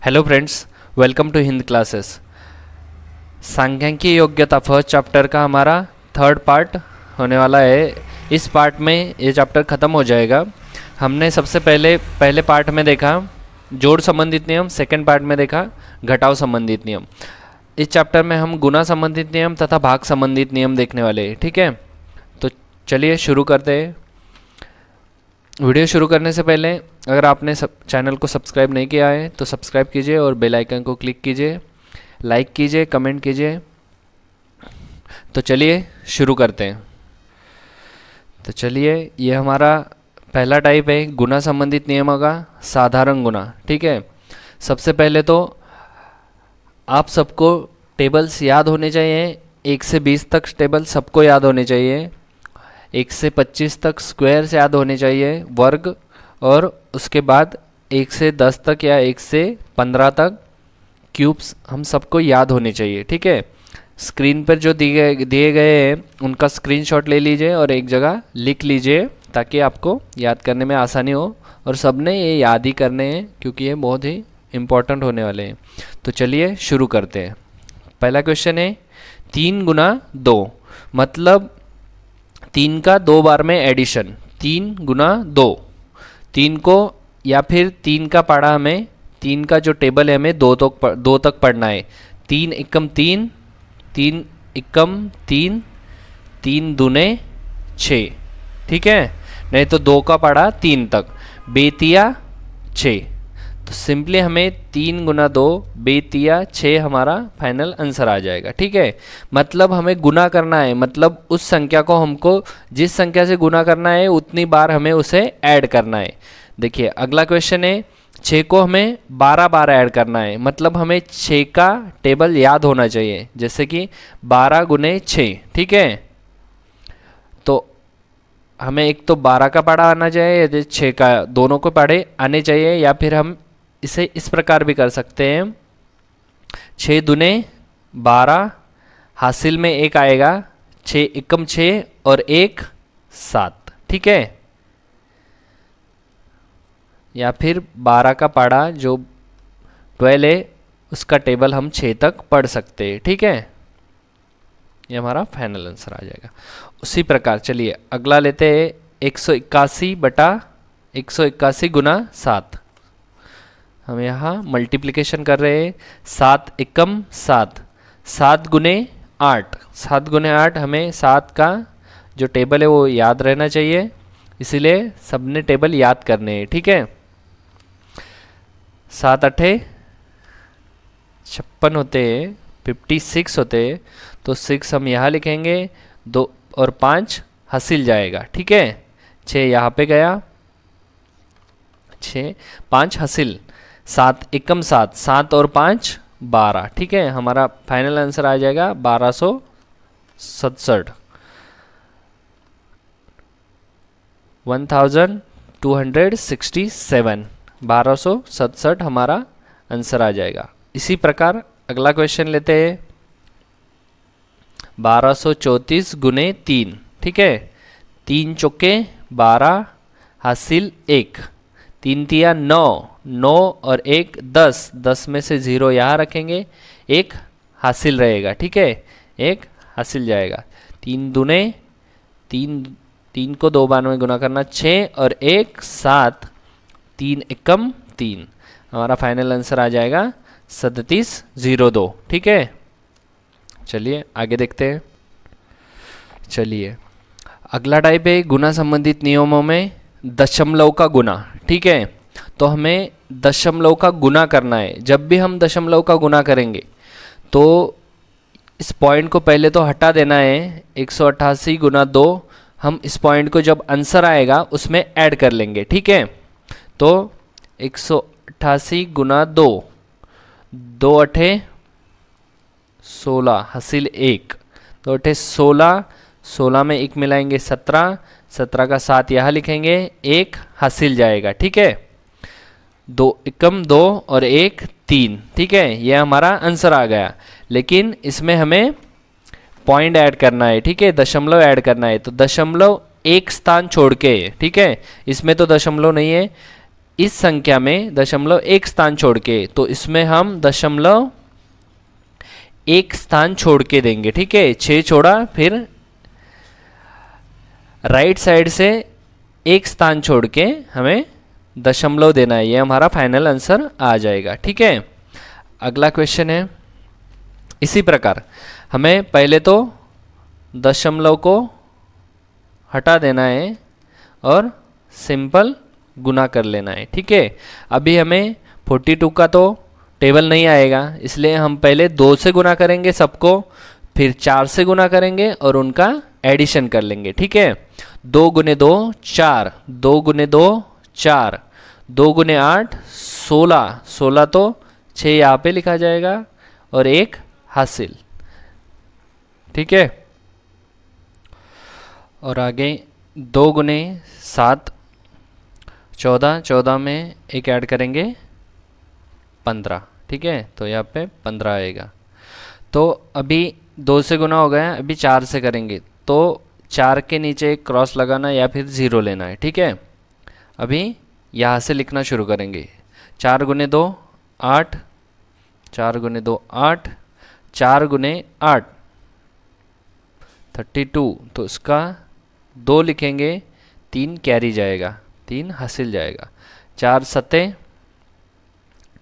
Hello friends, welcome to Hind classes. सांख्यिकी योग्यता first chapter का हमारा थर्ड पार्ट होने वाला है। इस पार्ट में ये चैप्टर ख़त्म हो जाएगा। हमने सबसे पहले पार्ट में देखा जोड़ संबंधित नियम, सेकंड पार्ट में देखा घटाव संबंधित नियम। इस चैप्टर में हम गुना संबंधित नियम तथा भाग संबंधित नियम देखने वाले हैं। ठीक है, तो चलिए शुरू करते हैं। वीडियो शुरू करने से पहले अगर आपने चैनल को सब्सक्राइब नहीं किया है तो सब्सक्राइब कीजिए और बेल आइकन को क्लिक कीजिए, लाइक कीजिए, कमेंट कीजिए। तो चलिए शुरू करते हैं। तो चलिए, ये हमारा पहला टाइप है गुना संबंधित नियमों का साधारण गुना। ठीक है, सबसे पहले तो आप सबको टेबल्स याद होने चाहिए। 1 से 20 तक टेबल सबको याद होने चाहिए। 1 से 25 तक स्क्वायर्स याद होने चाहिए, वर्ग। और उसके बाद 1 से 10 तक या 1 से 15 तक क्यूब्स हम सबको याद होने चाहिए। ठीक है, स्क्रीन पर जो दिए गए हैं उनका स्क्रीनशॉट ले लीजिए और एक जगह लिख लीजिए ताकि आपको याद करने में आसानी हो। और सबने ये याद ही करने हैं क्योंकि ये बहुत ही इम्पोर्टेंट होने वाले हैं। तो चलिए शुरू करते हैं। पहला क्वेश्चन है 3 गुना 2, मतलब 3 का 2 बार में एडिशन। 3 गुना 2, 3 को या फिर 3 का पढ़ा हमें 3 का जो टेबल है हमें 2 तक पढ़ना है। 3 एकम 3, 3 एकम 3, 3 दूने 6। ठीक है, नहीं तो 2 का पढ़ा 3 तक, बेतिया 6। तो सिंपली हमें 3 गुना 2 बेतिया 6 हमारा फाइनल आंसर आ जाएगा। ठीक है, मतलब हमें गुना करना है, मतलब उस संख्या को हमको जिस संख्या से गुना करना है उतनी बार हमें उसे ऐड करना है। देखिए अगला क्वेश्चन है 6 को हमें 12 बार ऐड करना है, मतलब हमें 6 का टेबल याद होना चाहिए, जैसे कि 12 गुने 6। ठीक है, तो हमें एक तो 12 का पढ़ा आना चाहिए या 6 का, दोनों को पढ़े आने चाहिए। या फिर हम इसे इस प्रकार भी कर सकते हैं 6 दूने 12, हासिल में 1 आएगा, 6 एकम 6 और 1 7। ठीक है, या फिर 12 का पढ़ा जो 12 है उसका टेबल हम 6 तक पढ़ सकते हैं। ठीक है, ये हमारा फाइनल आंसर आ जाएगा। उसी प्रकार चलिए अगला लेते हैं 181 बटा 181 गुना 7। हम यहाँ मल्टीप्लिकेशन कर रहे हैं। 7 एकम 7, 7 गुने 8, 7 गुने 8। हमें 7 का जो टेबल है वो याद रहना चाहिए, इसीलिए सबने टेबल याद करने हैं। ठीक है, 7 अठे 56 होते हैं, 56 होते हैं, तो 6 हम यहाँ लिखेंगे, 2 और 5 हासिल जाएगा। ठीक है, 6 यहाँ पे गया, 6 5 हासिल, 7 एकम 7, 7 और 5 12। ठीक है, हमारा फाइनल आंसर आ जाएगा 1267, 1267, 1267 हमारा आंसर आ जाएगा। इसी प्रकार अगला क्वेश्चन लेते हैं 1234 गुने 3। ठीक है, 3 चौके 12, हासिल 1, 3 तिया 9, 9 और 1 10, 10 में से 0 यहाँ रखेंगे, 1 हासिल रहेगा। ठीक है, 1 हासिल जाएगा। 3 दूने 3, 3 को 2 बार में गुना करना, 6 और 1 7, 3 एकम 3। हमारा फाइनल आंसर आ जाएगा 3702। ठीक है, चलिए आगे देखते हैं। चलिए अगला टाइप है गुना संबंधित नियमों में दशमलव का गुना। ठीक है, तो हमें दशमलव का गुना करना है। जब भी हम दशमलव का गुना करेंगे तो इस पॉइंट को पहले तो हटा देना है। 188 गुना 2, हम इस पॉइंट को जब आंसर आएगा उसमें ऐड कर लेंगे। ठीक है, तो 188 गुना 2, 2 अठे 16, हासिल 1, 2 अठे 16, 16 में 1 मिलाएंगे 17, 17 का 7 यहाँ लिखेंगे, 1 हासिल जाएगा। ठीक है, 2 एकम 2 और 1 3। ठीक है, ये हमारा आंसर आ गया। लेकिन इसमें हमें पॉइंट ऐड करना है। ठीक है, दशमलव ऐड करना है, तो दशमलव एक स्थान छोड़ के। ठीक है, इसमें तो दशमलव नहीं है, इस संख्या में दशमलव एक स्थान छोड़ के, तो इसमें हम दशमलव एक स्थान छोड़ के देंगे, ठीक है। 6 छोड़ा, फिर राइट साइड से एक स्थान छोड़ के हमें दशमलव देना है, ये हमारा फाइनल आंसर आ जाएगा, ठीक है। अगला क्वेश्चन है इसी प्रकार, हमें पहले तो दशमलव को हटा देना है और सिंपल गुना कर लेना है, ठीक है। अभी हमें 42 का तो टेबल नहीं आएगा, इसलिए हम पहले 2 से गुना करेंगे सबको, फिर 4 से गुना करेंगे और उनका एडिशन कर लेंगे, ठीक है। 2 गुने 2 4, 2 गुने 2 4, 2 गुने 8 16, 16 तो 6 यहाँ पे लिखा जाएगा और 1 हासिल, ठीक है। और आगे 2 गुने 7 14, 14 में एक ऐड करेंगे 15, ठीक है। तो यहाँ पे 15 आएगा। तो अभी 2 से गुना हो गया, अभी 4 से करेंगे, तो 4 के नीचे एक क्रॉस लगाना या फिर 0 लेना है, ठीक है। अभी यहाँ से लिखना शुरू करेंगे। 4 गुने 2 8, 4 गुने 2 8, 4 गुने 8 32, तो इसका 2 लिखेंगे, 3 कैरी जाएगा, 3 हासिल जाएगा। 4 सत्ते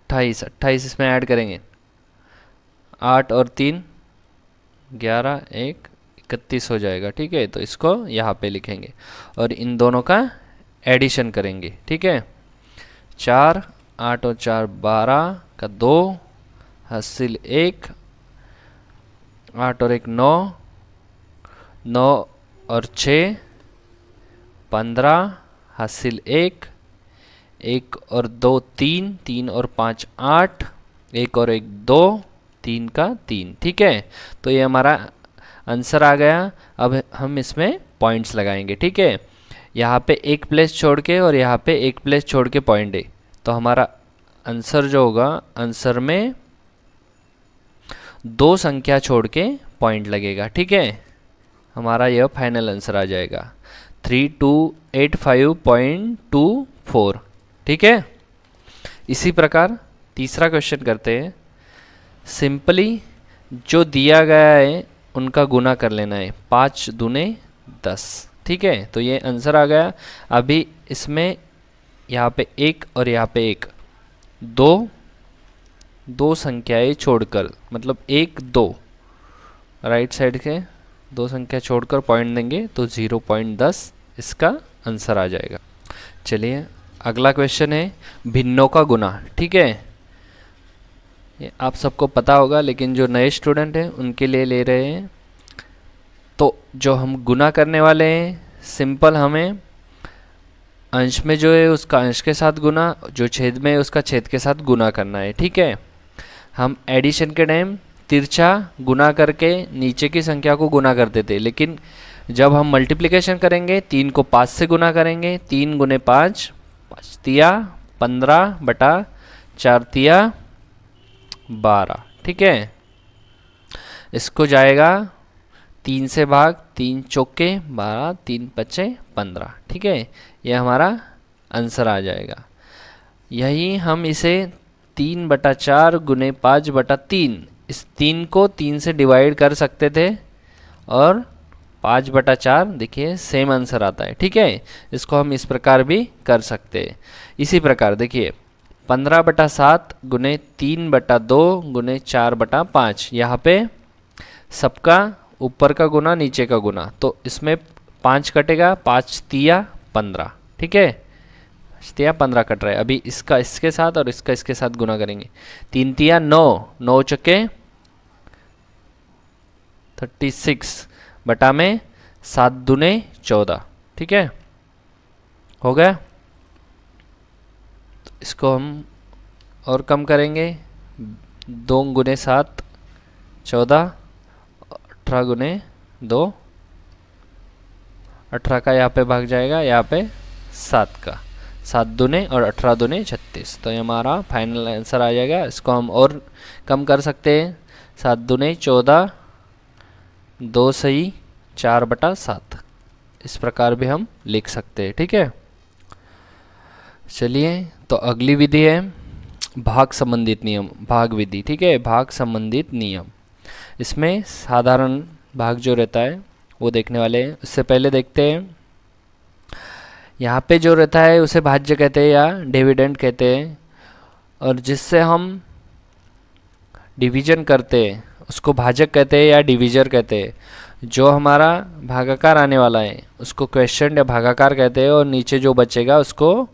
28, 28 इसमें ऐड करेंगे, 8 और 3 11, 1 31 हो जाएगा, ठीक है। तो इसको यहाँ पे लिखेंगे और इन दोनों का एडिशन करेंगे, ठीक है। 4 8 और 4 12 का 2 हासिल 1, 8 और 1 9, 9 और 6 15 हासिल 1, 1 और 2 3, 3 और 5 8, 1 और 1 2, 3 का 3, ठीक है। तो ये हमारा आंसर आ गया। अब हम इसमें पॉइंट्स लगाएंगे, ठीक है। यहाँ पे एक प्लेस छोड़ के और यहाँ पे एक प्लेस छोड़ के पॉइंट है, तो हमारा आंसर जो होगा, आंसर में 2 संख्या छोड़ के पॉइंट लगेगा, ठीक है। हमारा यह फाइनल आंसर आ जाएगा 3285.24, ठीक है। इसी प्रकार तीसरा क्वेश्चन करते हैं। सिंपली जो दिया गया है उनका गुना कर लेना है, 5 दूने 10, ठीक है। तो ये आंसर आ गया। अभी इसमें यहाँ पे 1 और यहाँ पे 1, दो संख्याएं छोड़कर, मतलब 1 2 राइट साइड के 2 संख्या छोड़कर पॉइंट देंगे, तो 0.10 इसका आंसर आ जाएगा। चलिए अगला क्वेश्चन है भिन्नों का गुना, ठीक है। ये आप सबको पता होगा, लेकिन जो नए स्टूडेंट हैं उनके लिए ले रहे हैं। तो जो हम गुना करने वाले हैं, सिंपल हमें अंश में जो है उसका अंश के साथ गुना, जो छेद में है उसका छेद के साथ गुना करना है, ठीक है। हम एडिशन के टाइम तिरछा गुना करके नीचे की संख्या को गुना करते थे, लेकिन जब हम मल्टीप्लिकेशन करेंगे 3 को 5 से गुना करेंगे, 3 गुने 5, 5 तिया 15 बटा 4 तिया 12, ठीक है। इसको जाएगा 3 से भाग, 3 चौके 12, 3 पचे 15, ठीक है। यह हमारा आंसर आ जाएगा। यही हम इसे 3 बटा 4 गुने 5 बटा 3, इस 3 को 3 से डिवाइड कर सकते थे और 5 बटा 4 देखिए सेम आंसर आता है, ठीक है। इसको हम इस प्रकार भी कर सकते हैं। इसी प्रकार देखिए 15 बटा 7 गुने 3 बटा 2 गुने 4 बटा 5, यहाँ पे सबका ऊपर का गुना नीचे का गुना, तो इसमें 5 कटेगा, 5 तिया 15, ठीक है। 5 तिया 15 कट रहा है। अभी इसका इसके साथ और इसका इसके साथ गुना करेंगे, 3 तिया 9, 9 चक्के 36 बटा में 7 दूने 14, ठीक है। हो गया। तो इसको हम और कम करेंगे, 2 गुने 7 14, 18 गुने 2 18 का यहाँ पे भाग जाएगा, यहाँ पे 7 का, 7 दूने और 18 दूने 36, तो ये हमारा फाइनल आंसर आ जाएगा। इसको हम और कम कर सकते हैं, 7 दूने 14, 2 सही 4 बटा 7, इस प्रकार भी हम लिख सकते हैं, ठीक है। चलिए तो अगली विधि है भाग संबंधित नियम, भाग विधि। ठीक है, भाग संबंधित नियम। इसमें साधारण भाग जो रहता है वो देखने वाले हैं। उससे पहले देखते हैं यहाँ पे जो रहता है उसे भाज्य कहते हैं या डिविडेंड कहते हैं, और जिससे हम डिवीजन करते हैं उसको भाजक कहते हैं या डिवीजर कहते हैं। जो हमारा भागाकार आने वाला है उसको क्वेश्चन या भागाकार कहते हैं, और नीचे जो बचेगा उसको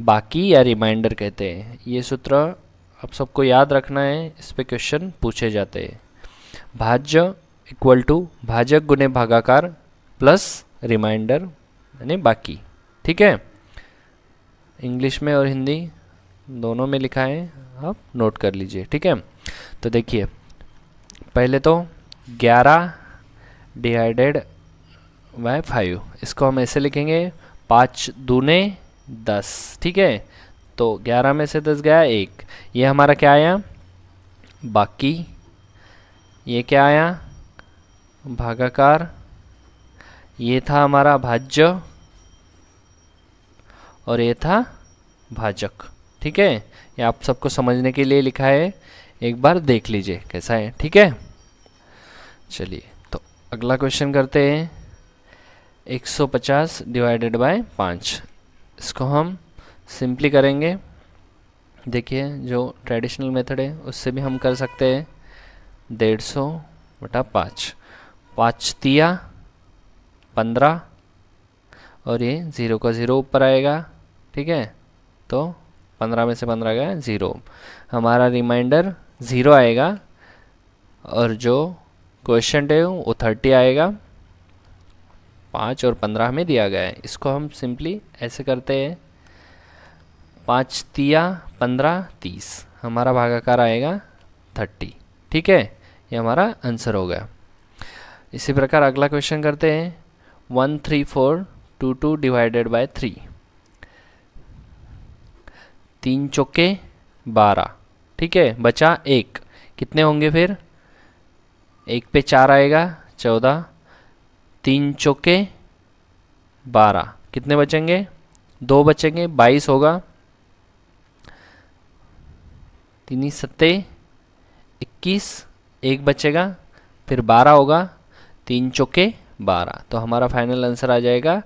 बाकी या रिमाइंडर कहते हैं। ये सूत्र आप सबको याद रखना है, इस पे क्वेश्चन पूछे जाते हैं। भाज्य इक्वल टू भाजक गुने भागाकार प्लस रिमाइंडर यानी बाकी। ठीक है, इंग्लिश में और हिंदी दोनों में लिखा है, आप नोट कर लीजिए। ठीक है, तो देखिए पहले तो 11 डिवाइडेड बाय 5, इसको हम ऐसे लिखेंगे 5 दूने 10। ठीक है, तो 11 में से 10 गया 1, ये हमारा क्या आया बाकी, ये क्या आया भागाकार, ये था हमारा भाज्य और ये था भाजक। ठीक है, ये आप सबको समझने के लिए लिखा है, एक बार देख लीजिए कैसा है। ठीक है, चलिए तो अगला क्वेश्चन करते हैं। 150 डिवाइडेड बाय 5, इसको हम सिंपली करेंगे। देखिए जो ट्रेडिशनल मेथड है उससे भी हम कर सकते हैं। 150 बटा 5, 5 तिया 15, और ये 0 का 0 ऊपर आएगा। ठीक है, तो 15 में से 15 गया 0, हमारा रिमाइंडर 0 आएगा, और जो क्वेश्चन है वो 30 आएगा। 5 और 15 हमें दिया गया है, इसको हम सिंपली ऐसे करते हैं 5 तिया 15 30, हमारा भागाकार आएगा 30। ठीक है, ये हमारा आंसर हो गया। इसी प्रकार अगला क्वेश्चन करते हैं। 13422 डिवाइडेड बाय 3, 3 चौके 12। ठीक है, बचा 1, कितने होंगे फिर 1 पे 4 आएगा 14, 3 चौके 12, कितने बचेंगे 2 बचेंगे 22 होगा, 3 सत्ते 21, 1 बचेगा फिर 12 होगा, 3 चौके 12, तो हमारा फाइनल आंसर आ जाएगा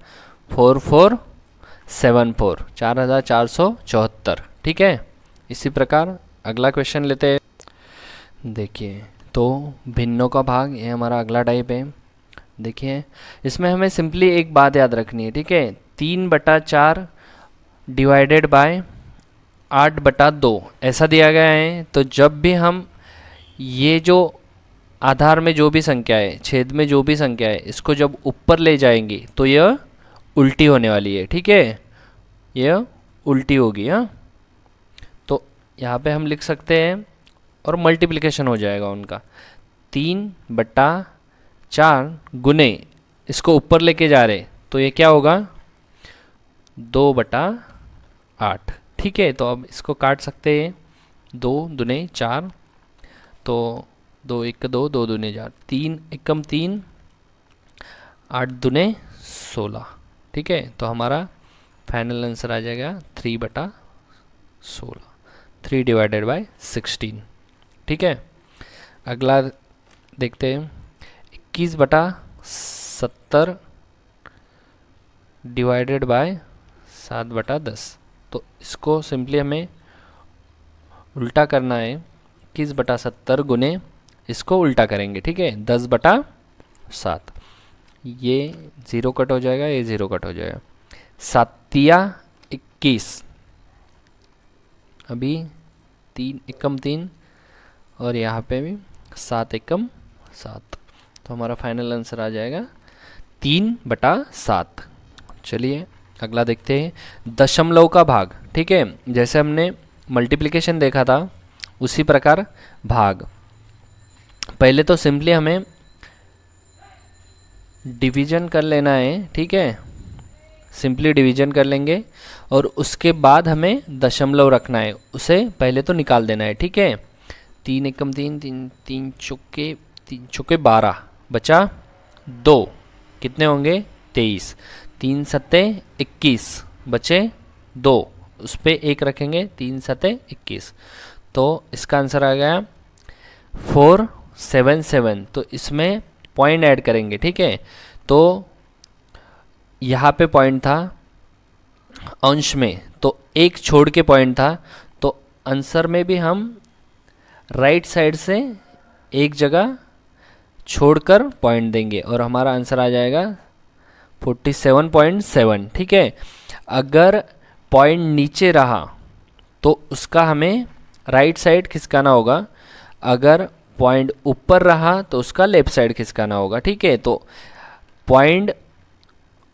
4474, 4474। ठीक है, इसी प्रकार अगला क्वेश्चन लेते हैं। देखिए तो भिन्नों का भाग, ये हमारा अगला टाइप है। देखिए इसमें हमें सिंपली एक बात याद रखनी है। ठीक है, 3/4 डिवाइडेड बाय 8/2 ऐसा दिया गया है। तो जब भी हम ये जो आधार में जो भी संख्या है, छेद में जो भी संख्या है, इसको जब ऊपर ले जाएंगे तो यह उल्टी होने वाली है। ठीक है, यह उल्टी होगी। हाँ, तो यहाँ पे हम लिख सकते हैं और मल्टीप्लिकेशन हो जाएगा उनका। 3/4 गुने इसको ऊपर लेके जा रहे, तो ये क्या होगा 2/8। ठीक है, तो अब इसको काट सकते हैं, 2 दूने 4, तो 2 1 2, 2 दूने 4, 3 एकम 3, 8 दूने 16। ठीक है, तो हमारा फाइनल आंसर आ जाएगा 3/16, 3 डिवाइडेड बाय 16। ठीक है, अगला देखते हैं। 21/70 डिवाइडेड बाय 7/10, तो इसको सिंपली हमें उल्टा करना है। 21/70 गुने इसको उल्टा करेंगे। ठीक है, 10/7, ये 0 कट हो जाएगा, ये 0 कट हो जाएगा। 7 तिया 21, अभी 3 एकम 3, और यहाँ पे भी 7 एकम 7, तो हमारा फाइनल आंसर आ जाएगा 3/7। चलिए अगला देखते हैं, दशमलव का भाग। ठीक है, जैसे हमने मल्टीप्लिकेशन देखा था उसी प्रकार भाग। पहले तो सिंपली हमें डिवीजन कर लेना है। ठीक है, सिंपली डिवीजन कर लेंगे, और उसके बाद हमें दशमलव रखना है, उसे पहले तो निकाल देना है। ठीक है, 3 एकम 3, 3 चौके 12, बचा 2, कितने होंगे 23, 3 सत्ते 21, बचे 2, उस पर 1 रखेंगे, 3 सते 21, तो इसका आंसर आ गया 477। तो इसमें पॉइंट ऐड करेंगे, ठीक है। तो यहाँ पे पॉइंट था अंश में, तो 1 छोड़ के पॉइंट था, तो आंसर में भी हम राइट साइड से एक जगह छोड़कर पॉइंट देंगे और हमारा आंसर आ जाएगा 47.7, ठीक है। अगर पॉइंट नीचे रहा तो उसका हमें राइट साइड खिसकाना होगा, अगर पॉइंट ऊपर रहा तो उसका लेफ्ट साइड खिसकाना होगा, ठीक है। तो पॉइंट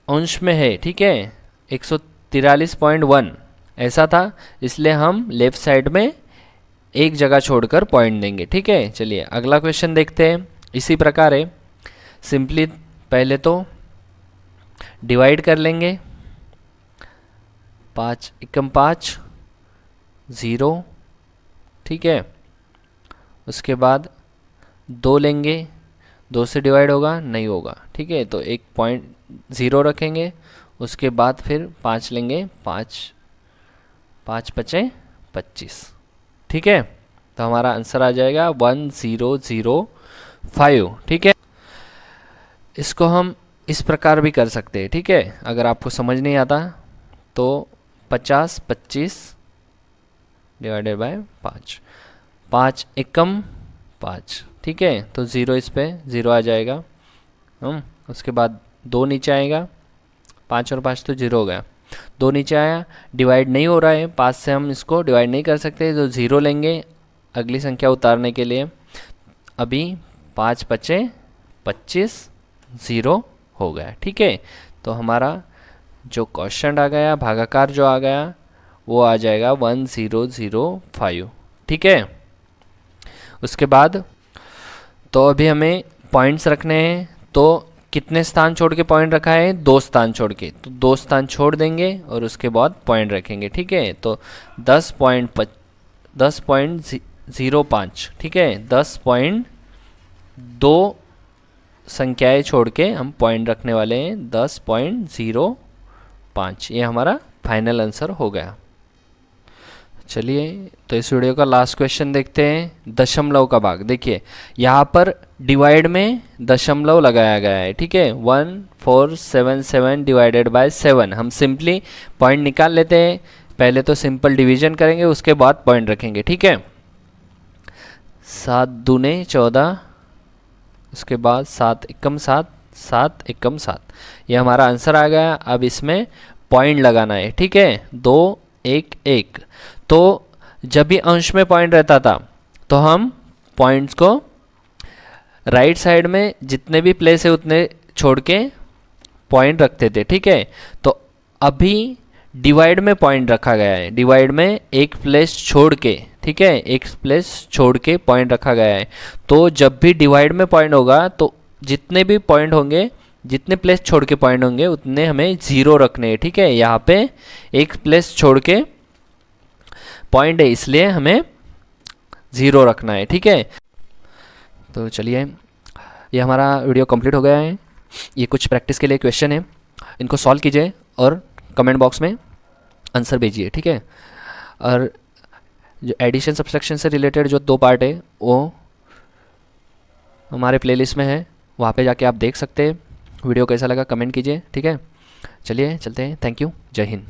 अंश में है, ठीक है, 143.1 ऐसा था, इसलिए हम लेफ्ट साइड में एक जगह छोड़कर पॉइंट देंगे, ठीक है। चलिए अगला क्वेश्चन देखते हैं। इसी प्रकार है, सिंपली पहले तो डिवाइड कर लेंगे, 5 एकम 5 0, ठीक है। उसके बाद 2 लेंगे, 2 से डिवाइड होगा नहीं होगा, ठीक है, तो 1.0 रखेंगे। उसके बाद फिर 5 लेंगे, 5 5 पचे 25, ठीक है। तो हमारा आंसर आ जाएगा 1005, ठीक है। इसको हम इस प्रकार भी कर सकते हैं, ठीक है। अगर आपको समझ नहीं आता तो 50 25 डिवाइडेड बाय 5, 5 एकम 5, ठीक है। तो 0 इस पे 0 आ जाएगा। उसके बाद 2 नीचे आएगा, 5 और 5 तो 0 हो गया, 2 नीचे आया, डिवाइड नहीं हो रहा है, 5 से हम इसको डिवाइड नहीं कर सकते, तो 0 लेंगे अगली संख्या उतारने के लिए। अभी 5 पचे 25, 0 हो गया, ठीक है। तो हमारा जो क्वेश्चन आ गया, भागाकार जो आ गया, वो आ जाएगा 1005, ठीक है। उसके बाद तो अभी हमें पॉइंट्स रखने हैं, तो कितने स्थान छोड़ के पॉइंट रखा है, 2 स्थान छोड़ के, तो 2 स्थान छोड़ देंगे और उसके बाद पॉइंट रखेंगे, ठीक है। तो 10.05, ठीक है, 10.2 संख्याएं छोड़ के हम पॉइंट रखने वाले हैं, 10.05, ये हमारा फाइनल आंसर हो गया। चलिए तो इस वीडियो का लास्ट क्वेश्चन देखते हैं, दशमलव का भाग। देखिए यहाँ पर डिवाइड में दशमलव लगाया गया है, ठीक है, 1477 डिवाइडेड बाय 7। हम सिंपली पॉइंट निकाल लेते हैं, पहले तो सिंपल डिवीजन करेंगे, उसके बाद पॉइंट रखेंगे, ठीक है। 7 दूने 14, उसके बाद 7 एकम 7, 7 एकम 7, ये हमारा आंसर आ गया। अब इसमें पॉइंट लगाना है, ठीक है, 2 1 1। तो जब भी अंश में पॉइंट रहता था तो हम पॉइंट्स को राइट साइड में जितने भी प्लेस है उतने छोड़ के पॉइंट रखते थे, ठीक है। तो अभी डिवाइड में पॉइंट रखा गया है, डिवाइड में एक प्लेस छोड़ के, ठीक है, एक प्लेस छोड़ के पॉइंट रखा गया है। तो जब भी डिवाइड में पॉइंट होगा तो जितने भी पॉइंट होंगे, जितने प्लेस छोड़ के पॉइंट होंगे उतने हमें 0 रखने हैं, ठीक है। यहाँ पे एक प्लेस छोड़ के पॉइंट है, इसलिए हमें 0 रखना है, ठीक है। तो चलिए ये हमारा वीडियो कंप्लीट हो गया है। ये कुछ प्रैक्टिस के लिए क्वेश्चन है, इनको सॉल्व कीजिए और कमेंट बॉक्स में आंसर भेजिए, ठीक है। और जो एडिशन सब्सट्रैक्शन से रिलेटेड जो 2 पार्ट है वो हमारे प्लेलिस्ट में है, वहाँ पे जाके आप देख सकते हैं। वीडियो कैसा लगा कमेंट कीजिए, ठीक है। चलिए चलते हैं, थैंक यू, जय हिंद।